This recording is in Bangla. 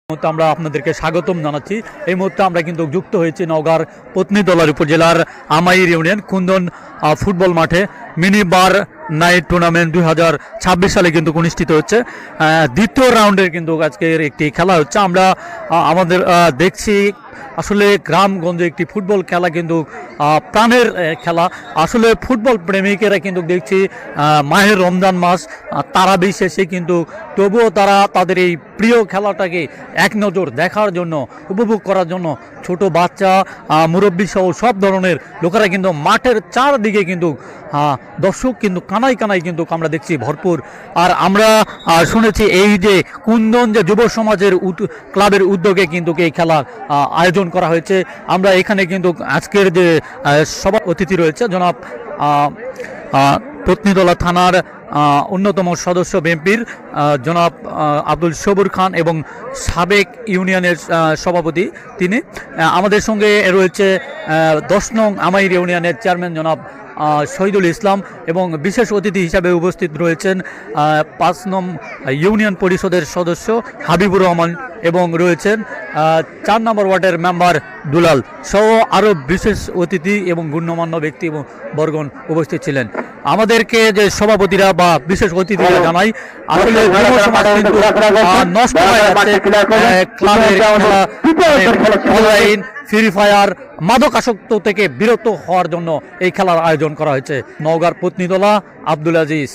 মুহূর্তে আমরা আপনাদেরকে স্বাগতম জানাচ্ছি। এই মুহূর্তে আমরা কিন্তু যুক্ত হয়েছি নওগাঁর পত্নীতলার উপজেলার আমাইর ইউনিয়ন কুন্দন ফুটবল মাঠে মিনি বার নাইট টুর্নামেন্ট 2026 সালে কিন্তু অনুষ্ঠিত হচ্ছে। দ্বিতীয় রাউন্ডের কিন্তু আজকের একটি খেলা হচ্ছে। আমরা আমাদের দেখছি আসলে গ্রামগঞ্জে একটি ফুটবল খেলা কিন্তু প্রাণের খেলা। আসলে ফুটবল প্রেমিকেরা কিন্তু দেখছি মাহের রমজান মাস তারাবি শেষে কিন্তু তবুও তারা তাদের এই প্রিয় খেলাটাকে এক নজর দেখার জন্য, উপভোগ করার জন্য ছোট বাচ্চা, মুরব্বী সহ সব ধরনের লোকেরা কিন্তু মাঠের চারদিকে কিন্তু দর্শক কিন্তু কানায় কানায় কিন্তু আমরা দেখছি ভরপুর। আর আমরা শুনেছি এই যে কুন্দন যে যুব সমাজের ক্লাবের উদ্যোগে কিন্তু এই খেলার আয়োজন করা হয়েছে। আমরা এখানে কিন্তু আজকের যে সভা অতিথি রয়েছে জনাব পত্নীতলা থানার অন্যতম সদস্য বিএনপির জনাব আব্দুল সবুর খান এবং সাবেক ইউনিয়নের সভাপতি তিনি। আমাদের সঙ্গে রয়েছে 10 নং আমাইর ইউনিয়নের চেয়ারম্যান জনাব শহীদুল ইসলাম এবং বিশেষ অতিথি হিসাবে উপস্থিত রয়েছেন 5 নং ইউনিয়ন পরিষদের সদস্য হাবিবুর রহমান এবং রয়েছেন 4 নম্বর ওয়ার্ডের মেম্বার দুলাল সহ আরও বিশেষ অতিথি এবং গণ্যমান্য ব্যক্তি এবং বর্গণ উপস্থিত ছিলেন। আমাদেরকে যে সভাপতিরা বা বিশেষ অতিথিরা জানাই আসলে সমাজ কিন্তু নষ্ট হয়ে যাচ্ছে। ক্লাবের অনলাইন ফ্রি ফায়ার মাদকাসক্ত থেকে বিরত হওয়ার জন্য এই খেলার আয়োজন করা হয়েছে। নওগাঁর পত্নীতলা আব্দুল আজিজ।